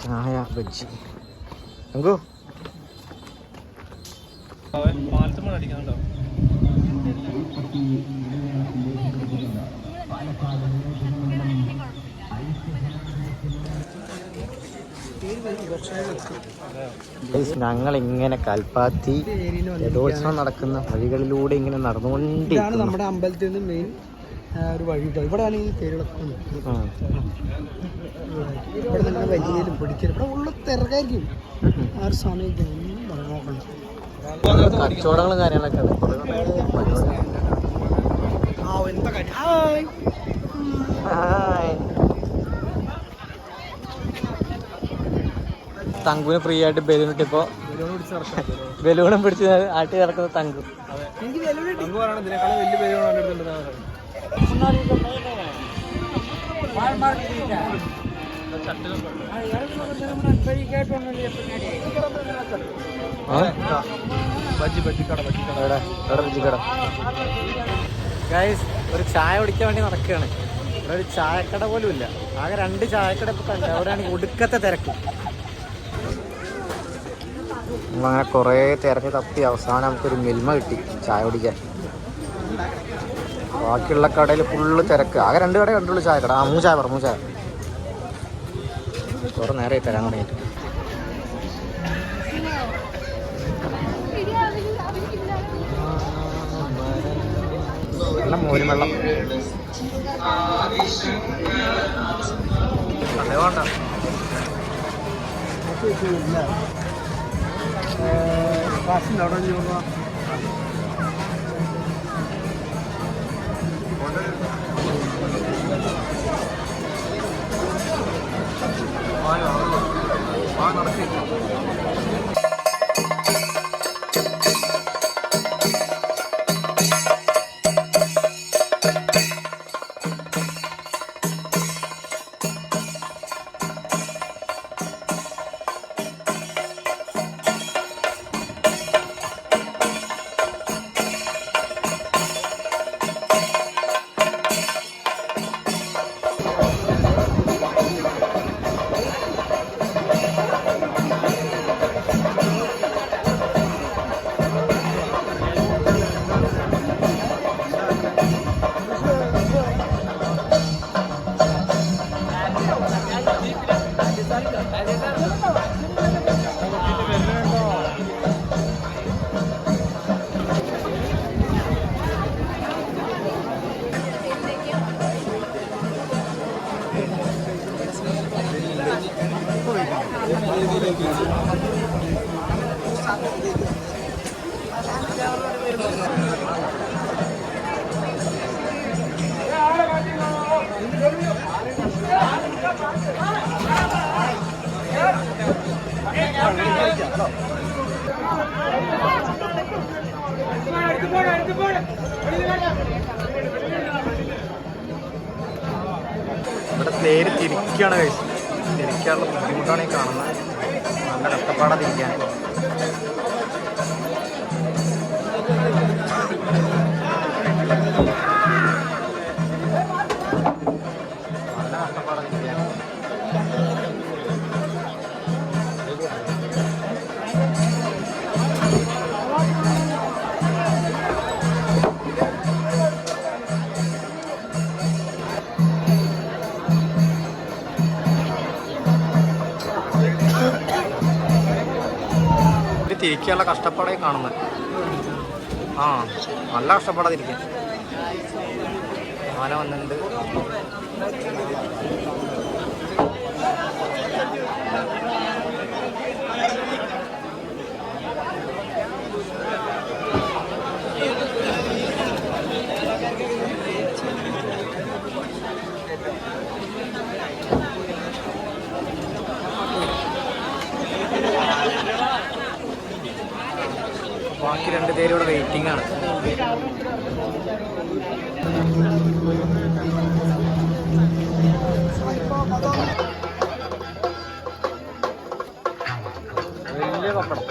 ചായ ബജ്ജി എങ്കോ അടിക്കാനുണ്ടോ? ഞങ്ങളിങ്ങനെ കൽപ്പാത്തി രഥോത്സവം നടക്കുന്ന വഴികളിലൂടെ ഇങ്ങനെ നടന്നുകൊണ്ടിരിക്കുകയാണ്. നമ്മുടെ അമ്പലത്തിൽ നിന്ന് മെയിൻ ഒരു വഴി. ഇവിടെയാണ് ഈ തേരുകളൊക്കെ. ഇവിടെ നിന്ന് വലിയലും പിടിക്കലും ഇവിടെ ഉള്ള തിരക്കായിരിക്കും. ആ ഒരു സമയമൊക്കെ നോക്കണം. കച്ചവടങ്ങളും കാര്യങ്ങളൊക്കെ തങ്കുവിന് ഫ്രീ ആയിട്ട് ബലൂൺ ഇട്ടിപ്പോ ബലൂണും പിടിച്ച് ആട്ടി കിടക്കുന്ന തങ്കു. ഗൈസ് ഒരു ചായ കുടിക്കാൻ വേണ്ടി നടക്കുകയാണ്. ഇവിടെ ഒരു ചായക്കട പോലും ഇല്ല. ആകെ 2 ചായക്കട ഇപ്പൊ തന്നെ. അവിടെയാണെങ്കിൽ ഒടുക്കത്തെ തിരക്ക്. നമ്മളങ്ങനെ കുറേ തിരഞ്ഞ് തപ്പി അവസാനം നമുക്കൊരു മിൽമ കിട്ടി ചായ കുടിക്കാൻ. ബാക്കിയുള്ള കടയിൽ ഫുള്ള് തിരക്ക്. ആകെ 2 കട കണ്ടുള്ളൂ ചായക്കട. മൂച്ചായ കുറേ നേരമായി തരാൻ തുടങ്ങിയിട്ട്. വെള്ളം മോരും വെള്ളം അതെ വേണ്ട. ഇവിടെ തേര് തിരിക്കുകയാണ് കഴിച്ചത്. തിരിക്കാനുള്ള ബുദ്ധിമുട്ടാണ് ഈ കാണുന്നത്. നല്ല കഷ്ടപ്പാടാണ് തിരിക്കാൻ. നല്ല കഷ്ടപ്പാടാണ് തിരിക്കാൻ. തിരിക്കാനുള്ള കഷ്ടപ്പാടായി കാണുന്നത്. നല്ല കഷ്ടപ്പാടാതിരിക്കാൻ. ആന വന്നിട്ടുണ്ട്. ബാക്കി 2 പേര് ഇവിടെ വെയിറ്റിംഗ് ആണ്. വലിയ പപ്പടം.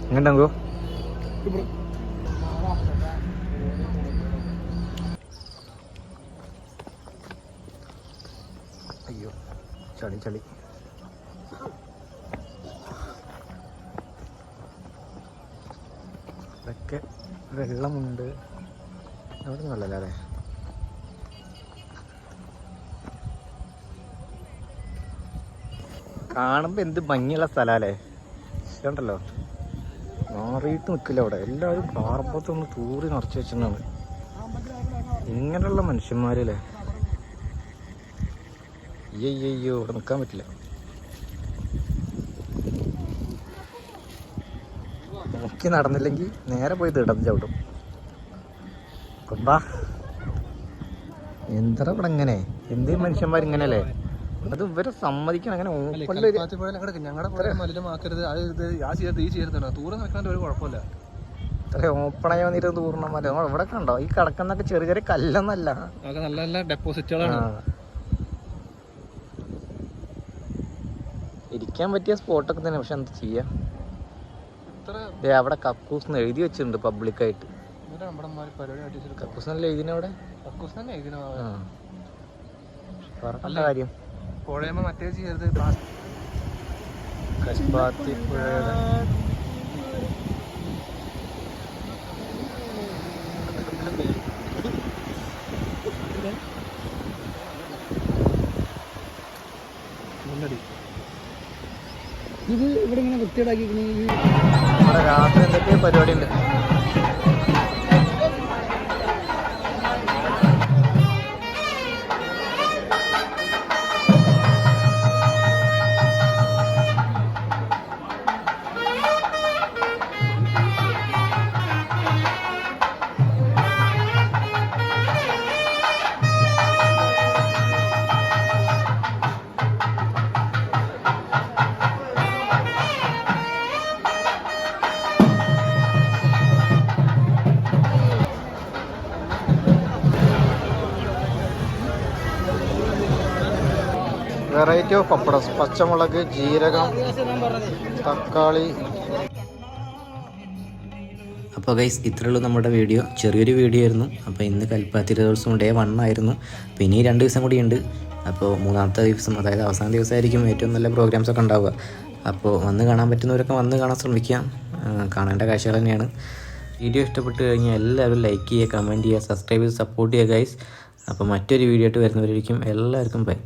എങ്ങോട്ടാ അയ്യോ ചളി ചളി. ഇതൊക്കെ വെള്ളമുണ്ട്. അവിടെ നിന്നല്ല അല്ലേ? കാണുമ്പോൾ എന്ത് ഭംഗിയുള്ള സ്ഥലമല്ലേ. ഉണ്ടല്ലോ മാറിയിട്ട് നിൽക്കില്ല അവിടെ. എല്ലാവരും പാറപ്പത്തൊന്ന് തൂറി നിറച്ച് വെച്ചെന്നാണ്. ഇങ്ങനെയുള്ള മനുഷ്യന്മാരല്ലേ. അയ്യോ ഇവിടെ നിൽക്കാൻ പറ്റില്ല. നോക്കി നടന്നില്ലെങ്കിൽ നേരെ പോയി തിടം ചവിട്ടും. കൊണ്ടാ എന്താ ഇവിടെ ഇങ്ങനെ എന്തേ മനുഷ്യന്മാരിങ്ങനെയല്ലേ. അത് ഇവരെ സമ്മതിക്കണം. അങ്ങനെ ഇത്ര ഓപ്പണായി വന്നിട്ട് തൂർണം മല ഇവിടെ കണ്ടോ. ഈ കിടക്കുന്നൊക്കെ ചെറിയ ചെറിയ കല്ലെന്നല്ല, നല്ല ഡെപ്പോസിറ്റുകളാണ്. ഇരിക്കാൻ പറ്റിയ സ്പോട്ടൊക്കെ തന്നെ. പക്ഷെ എന്താ ചെയ്യാ, അവിടെ കക്കൂസ് എഴുതി വെച്ചിട്ടുണ്ട് പബ്ലിക്കായിട്ട്. കക്കൂസ് നല്ല എഴുതിന അവിടെ പറഞ്ഞ കാര്യം. മറ്റേ ചെയ്യരുത്. കശുപാത്തി പുഴയുടെ ഇത് ഇവിടെ ഇങ്ങനെ വൃത്തിയേടാക്കി നമ്മുടെ രാത്രി എന്തൊക്കെ പരിപാടി ഉണ്ട്. വെറൈറ്റി ഓഫ് പപ്പടം, പച്ചമുളക്, ജീരകം, തക്കാളി. അപ്പോൾ ഗൈസ് ഇത്രയുള്ളൂ നമ്മുടെ വീഡിയോ. ചെറിയൊരു വീഡിയോ ആയിരുന്നു. അപ്പോൾ ഇന്ന് കൽപ്പാത്തി ദിവസം ഡേ 1 ആയിരുന്നു. അപ്പോൾ ഇനി 2 ദിവസം കൂടി ഉണ്ട്. അപ്പോൾ 3-ാമത്തെ ദിവസം, അതായത് അവസാന ദിവസമായിരിക്കും ഏറ്റവും നല്ല പ്രോഗ്രാംസൊക്കെ ഉണ്ടാവുക. അപ്പോൾ വന്ന് കാണാൻ പറ്റുന്നവരൊക്കെ വന്ന് കാണാൻ ശ്രമിക്കാം. കാണേണ്ട കാഴ്ചകൾ തന്നെയാണ്. വീഡിയോ ഇഷ്ടപ്പെട്ട് കഴിഞ്ഞാൽ എല്ലാവരും ലൈക്ക് ചെയ്യുക, കമൻറ്റ് ചെയ്യുക, സബ്സ്ക്രൈബ് ചെയ്ത് സപ്പോർട്ട് ചെയ്യുക ഗൈസ്. അപ്പോൾ മറ്റൊരു വീഡിയോ ആയിട്ട് വരുന്നവരായിരിക്കും. എല്ലാവർക്കും ബൈ.